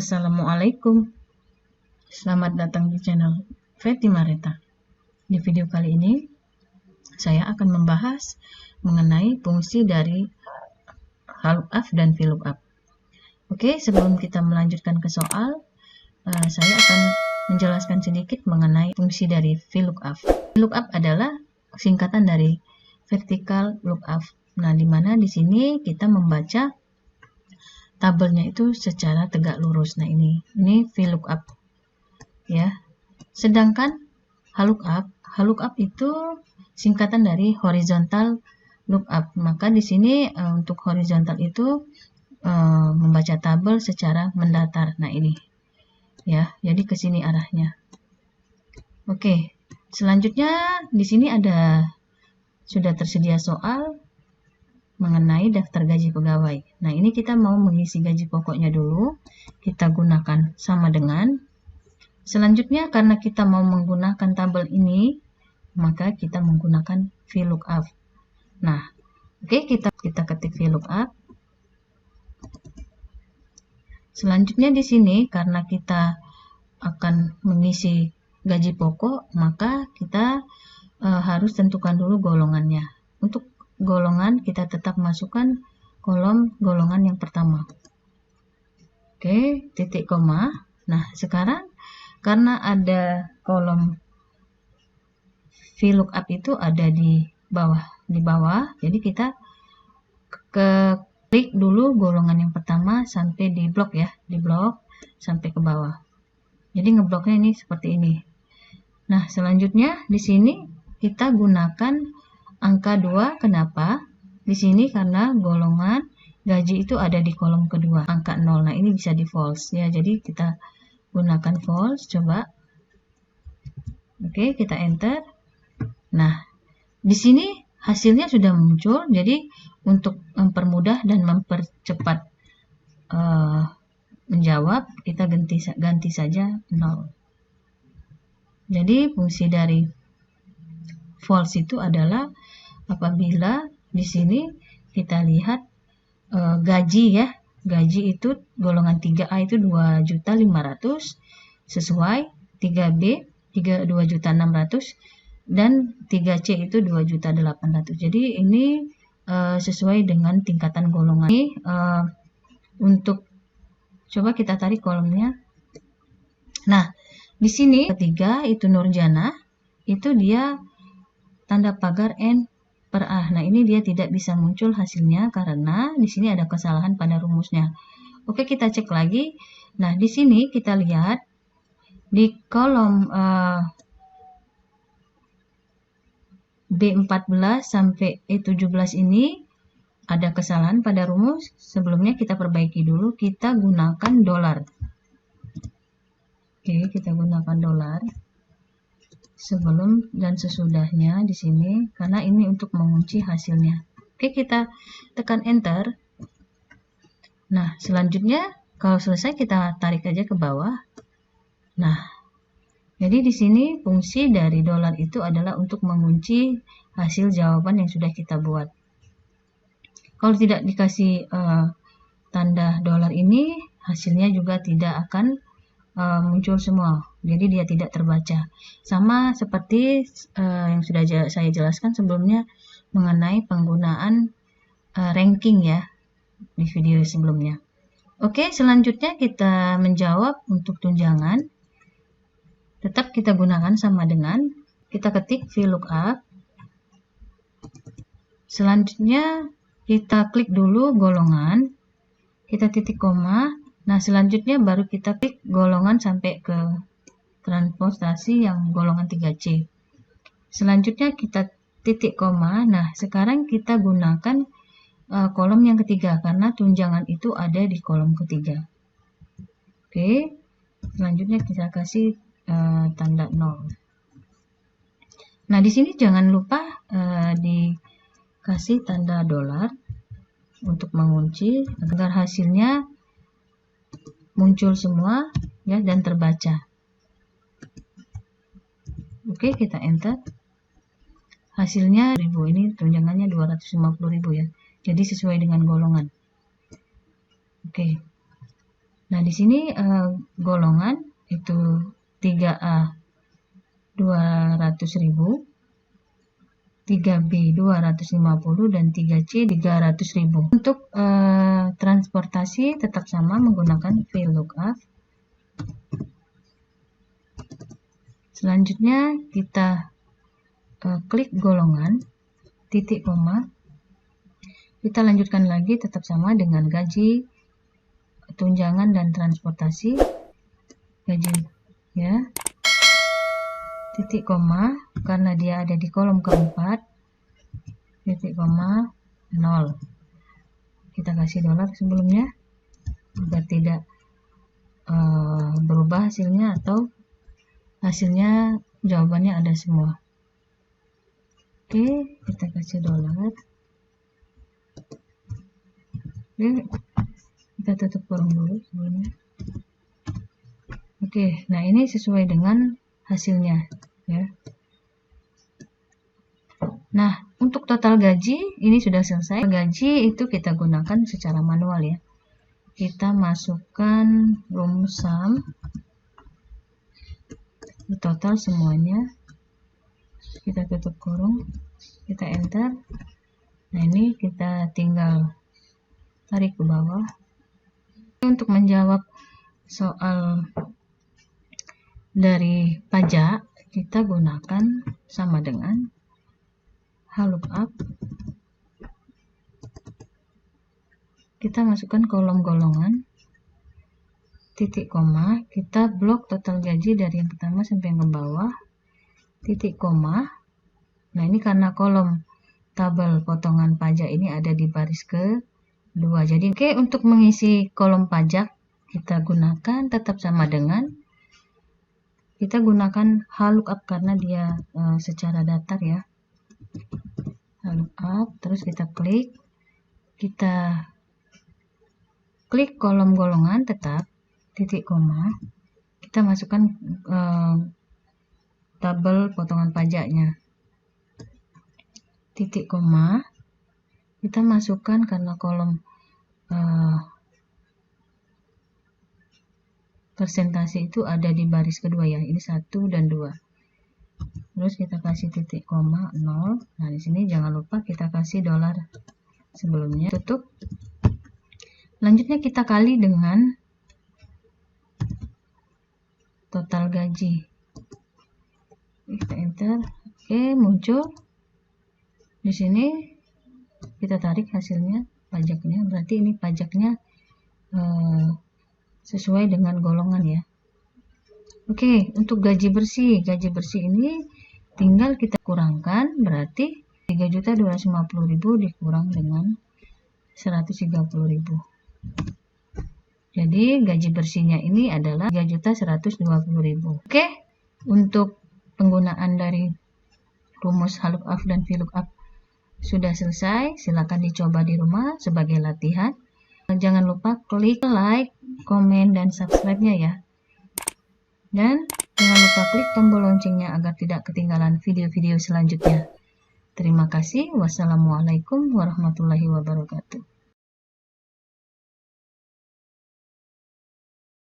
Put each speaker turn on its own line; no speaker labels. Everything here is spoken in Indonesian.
Assalamualaikum, selamat datang di channel Fety Mareta. Di video kali ini, saya akan membahas mengenai fungsi dari lookup dan VLOOKUP. Oke, sebelum kita melanjutkan ke soal, saya akan menjelaskan sedikit mengenai fungsi dari VLOOKUP. VLOOKUP adalah singkatan dari Vertical Lookup. Nah, di mana di sini kita membaca tabelnya itu secara tegak lurus. Nah, ini VLOOKUP ya. Sedangkan lookup itu singkatan dari horizontal lookup. Maka di sini untuk horizontal itu membaca tabel secara mendatar. Nah, ini ya. Jadi ke sini arahnya. Oke. Selanjutnya di sini sudah tersedia soal mengenai daftar gaji pegawai. Nah, ini kita mau mengisi gaji pokoknya dulu. Kita gunakan sama dengan. Selanjutnya, karena kita mau menggunakan tabel ini, maka kita menggunakan VLOOKUP. Nah, oke, kita ketik VLOOKUP. Selanjutnya di sini, karena kita akan mengisi gaji pokok, maka kita harus tentukan dulu golongannya. Untuk golongan kita tetap masukkan kolom golongan yang pertama. Oke, titik koma. Nah, sekarang karena ada kolom VLOOKUP itu ada di bawah, jadi kita klik dulu golongan yang pertama sampai di blok ya, di blok sampai ke bawah. Jadi ngebloknya ini seperti ini. Nah, selanjutnya di sini kita gunakan angka 2, kenapa? Di sini karena golongan gaji itu ada di kolom kedua, angka 0. Nah, ini bisa di false ya. Jadi kita gunakan false, coba. Oke, kita enter. Nah, di sini hasilnya sudah muncul. Jadi untuk mempermudah dan mempercepat menjawab, kita ganti saja 0. Jadi fungsi dari false itu adalah apabila di sini kita lihat gaji ya, gaji itu golongan 3A itu 2.500.000 sesuai, 3B 2.600.000 dan 3C itu 2.800.000. Jadi ini sesuai dengan tingkatan golongan. Ini untuk coba kita tarik kolomnya. Nah, di sini ketiga itu Nurjana, itu dia tanda pagar N per A. Nah, ini dia tidak bisa muncul hasilnya karena di sini ada kesalahan pada rumusnya. Oke, kita cek lagi. Nah, di sini kita lihat di kolom B14 sampai E17 ini ada kesalahan pada rumus. Sebelumnya kita perbaiki dulu, kita gunakan dolar. Oke, kita gunakan dolar sebelum dan sesudahnya di sini karena ini untuk mengunci hasilnya. Oke, kita tekan enter. Nah, selanjutnya kalau selesai kita tarik aja ke bawah. Nah, jadi di sini fungsi dari dolar itu adalah untuk mengunci hasil jawaban yang sudah kita buat. Kalau tidak dikasih tanda dolar ini, hasilnya juga tidak akan muncul semua, jadi dia tidak terbaca. Sama seperti yang sudah saya jelaskan sebelumnya mengenai penggunaan ranking ya di video sebelumnya. Oke, selanjutnya kita menjawab untuk tunjangan. Tetap kita gunakan sama dengan, kita ketik VLOOKUP. Selanjutnya kita klik dulu golongan, kita titik koma. Nah, selanjutnya baru kita klik golongan sampai ke transportasi yang golongan 3C. Selanjutnya kita titik koma. Nah, sekarang kita gunakan kolom yang ketiga karena tunjangan itu ada di kolom ketiga. Oke, selanjutnya kita kasih tanda 0. Nah, di sini jangan lupa dikasih tanda dolar untuk mengunci agar hasilnya muncul semua ya dan terbaca. Oke, kita enter. Hasilnya 1000, ini tunjangannya 250.000 ya. Jadi sesuai dengan golongan. Oke. Nah, di sini golongan itu 3A 200.000, 3B 250, dan 3C 300.000. Untuk transportasi tetap sama menggunakan VLOOKUP. Selanjutnya kita klik golongan, titik koma. Kita lanjutkan lagi tetap sama dengan gaji, tunjangan, dan transportasi. Gaji ya, titik koma, karena dia ada di kolom keempat, titik koma 0. Kita kasih dolar sebelumnya agar tidak berubah hasilnya, atau hasilnya jawabannya ada semua. Oke, kita kasih dolar. Oke, kita tutup kurung dulu sebelumnya. Oke, nah ini sesuai dengan hasilnya ya. Nah, untuk total gaji ini sudah selesai. Gaji itu kita gunakan secara manual ya. Kita masukkan rumus sum, total semuanya. Kita tutup kurung, kita enter. Nah, ini kita tinggal tarik ke bawah. Untuk menjawab soal dari pajak, kita gunakan sama dengan VLOOKUP. Kita masukkan kolom golongan, titik koma, kita blok total gaji dari yang pertama sampai yang ke bawah, titik koma. Nah, ini karena kolom tabel potongan pajak ini ada di baris kedua. Jadi untuk mengisi kolom pajak kita gunakan tetap sama dengan, kita gunakan VLOOKUP karena dia secara datar ya. VLOOKUP, terus kita klik kolom golongan tetap, titik koma, kita masukkan tabel potongan pajaknya, titik koma, kita masukkan karena kolom persentase itu ada di baris kedua ya, ini 1 dan 2. Terus kita kasih titik koma 0. Nah, di sini jangan lupa kita kasih dolar sebelumnya, tutup. Lanjutnya kita kali dengan total gaji. Kita enter. Oke, muncul. Di sini kita tarik hasilnya, pajaknya. Berarti ini pajaknya sesuai dengan golongan ya. Oke, untuk gaji bersih ini tinggal kita kurangkan, berarti 3.250.000 dikurang dengan 130.000. Jadi gaji bersihnya ini adalah 3.120.000. Oke, untuk penggunaan dari rumus VLOOKUP dan VLOOKUP sudah selesai. Silakan dicoba di rumah sebagai latihan. Jangan lupa klik like, komen, dan subscribe-nya ya. Dan jangan lupa klik tombol loncengnya agar tidak ketinggalan video-video selanjutnya. Terima kasih. Wassalamualaikum warahmatullahi wabarakatuh.